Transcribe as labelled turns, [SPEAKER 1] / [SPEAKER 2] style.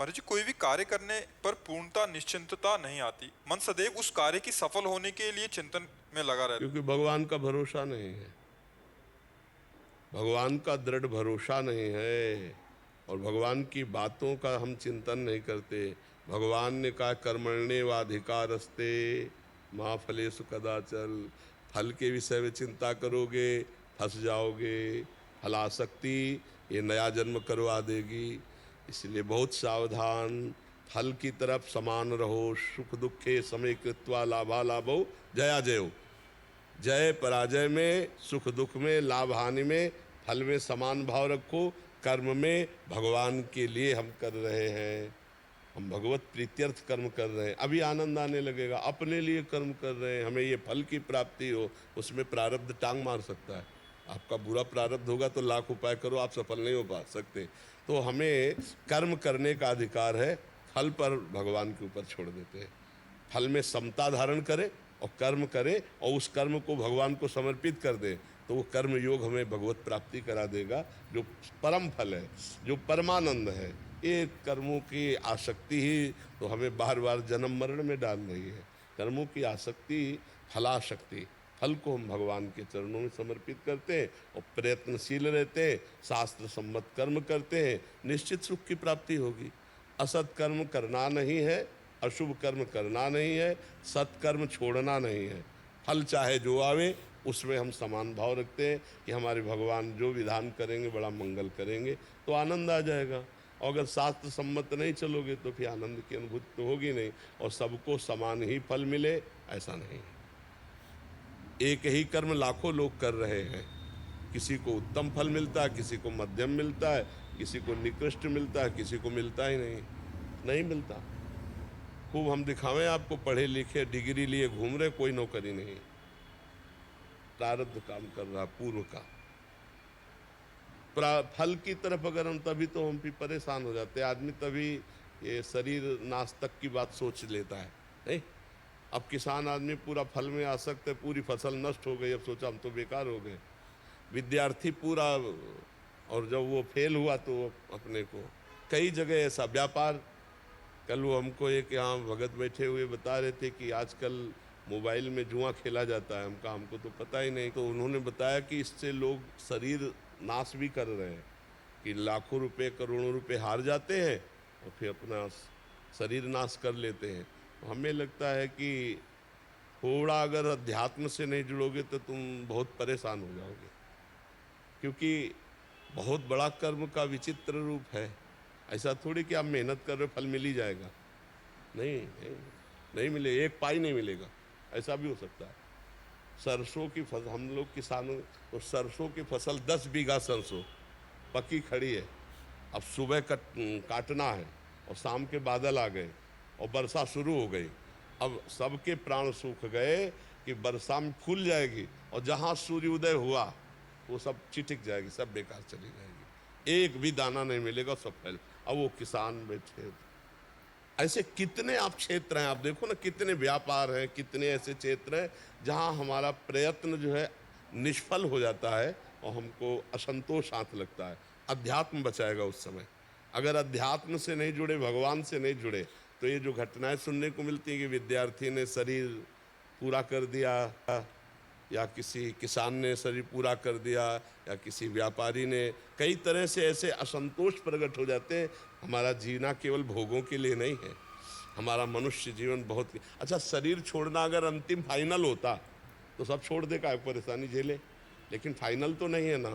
[SPEAKER 1] महाराज जी, कोई भी कार्य करने पर पूर्णता निश्चिंतता नहीं आती। मन सदैव उस कार्य की सफल होने के लिए चिंतन में लगा रहता।
[SPEAKER 2] क्योंकि भगवान का भरोसा नहीं है, भगवान का दृढ़ भरोसा नहीं है और भगवान की बातों का हम चिंतन नहीं करते। भगवान ने कहा कर्मण्येवाधिकारस्ते मा फलेषु कदाचन, फल के विषय में चिंता करोगे फंस जाओगे, फलासक्ति ये नया जन्म करवा देगी। इसलिए बहुत सावधान, फल की तरफ समान रहो। सुख दुखे समय कृत्वा लाभा लाभो जया जयो, जय पराजय में, सुख दुख में, लाभ हानि में, फल में समान भाव रखो। कर्म में भगवान के लिए हम कर रहे हैं, हम भगवत प्रीत्यर्थ कर्म कर रहे हैं, अभी आनंद आने लगेगा। अपने लिए कर्म कर रहे हैं, हमें ये फल की प्राप्ति हो, उसमें प्रारब्ध टांग मार सकता है। आपका बुरा प्रारब्ध होगा तो लाख उपाय करो, आप सफल नहीं हो पा सकते। तो हमें कर्म करने का अधिकार है, फल पर भगवान के ऊपर छोड़ देते हैं। फल में समता धारण करें और कर्म करें और उस कर्म को भगवान को समर्पित कर दें, तो वो कर्म योग हमें भगवत प्राप्ति करा देगा, जो परम फल है, जो परमानंद है। ये कर्मों की आसक्ति ही तो हमें बार बार जन्म मरण में डाल रही है। कर्मों की आसक्ति फलाशक्ति, फल को हम भगवान के चरणों में समर्पित करते हैं और प्रयत्नशील रहते हैं, शास्त्र सम्मत कर्म करते हैं, निश्चित सुख की प्राप्ति होगी। असत कर्म करना नहीं है, अशुभ कर्म करना नहीं है, सत्कर्म छोड़ना नहीं है। फल चाहे जो आवे उसमें हम समान भाव रखते हैं कि हमारे भगवान जो विधान करेंगे बड़ा मंगल करेंगे, तो आनंद आ जाएगा। और अगर शास्त्र सम्मत नहीं चलोगे तो फिर आनंद की अनुभूति तो होगी नहीं और सबको समान ही फल मिले ऐसा नहीं है। एक ही कर्म लाखों लोग कर रहे हैं, किसी को उत्तम फल मिलता है, किसी को मध्यम मिलता है, किसी को निकृष्ट मिलता है, किसी को मिलता ही नहीं मिलता। खूब हम दिखावें आपको, पढ़े लिखे डिग्री लिए घूम रहे, कोई नौकरी नहीं, प्रारब्ध काम कर रहा पूर्व का। फल की तरफ अगर हम तभी तो हम भी परेशान हो जाते हैं। आदमी तभी ये शरीर नाश तक की बात सोच लेता है। नहीं, अब किसान आदमी पूरा फल में आसक्त है, पूरी फसल नष्ट हो गई, अब सोचा हम तो बेकार हो गए। विद्यार्थी पूरा, और जब वो फेल हुआ तो अपने को कई जगह ऐसा व्यापार। कल वो हमको एक यहाँ भगत बैठे हुए बता रहे थे कि आजकल मोबाइल में जुआ खेला जाता है। हमको तो पता ही नहीं। तो उन्होंने बताया कि इससे लोग शरीर नाश भी कर रहे हैं, कि लाखों रुपए करोड़ों रुपए हार जाते हैं और फिर अपना शरीर नाश कर लेते हैं। तो हमें लगता है कि थोड़ा अगर अध्यात्म से नहीं जुड़ोगे तो तुम बहुत परेशान हो जाओगे, क्योंकि बहुत बड़ा कर्म का विचित्र रूप है। ऐसा थोड़ी कि आप मेहनत कर रहे हो फल मिल ही जाएगा, नहीं मिले, एक पाई नहीं मिलेगा, ऐसा भी हो सकता है। सरसों की फसल, हम लोग किसानों, तो सरसों की फसल 10 बीघा सरसों पकी खड़ी है। अब सुबह काटना है और शाम के बादल आ गए और वर्षा शुरू हो गई। अब सबके प्राण सूख गए कि वर्षा में फूल जाएगी और जहाँ सूर्योदय हुआ वो सब चिटक जाएगी, सब बेकार चली जाएगी, एक भी दाना नहीं मिलेगा, सब फैल। अब वो किसान बैठे। ऐसे कितने आप क्षेत्र हैं, आप देखो ना, कितने व्यापार हैं, कितने ऐसे क्षेत्र हैं जहां हमारा प्रयत्न जो है निष्फल हो जाता है और हमको असंतोष हाथ लगता है। अध्यात्म बचाएगा उस समय। अगर अध्यात्म से नहीं जुड़े, भगवान से नहीं जुड़े, तो ये जो घटनाएं सुनने को मिलती हैं कि विद्यार्थी ने शरीर पूरा कर दिया, या किसी किसान ने शरीर पूरा कर दिया, या किसी व्यापारी ने, कई तरह से ऐसे असंतोष प्रकट हो जाते हैं। हमारा जीना केवल भोगों के लिए नहीं है, हमारा मनुष्य जीवन बहुत। अच्छा, शरीर छोड़ना अगर अंतिम फाइनल होता तो सब छोड़ दे, का परेशानी झेले, लेकिन फाइनल तो नहीं है ना।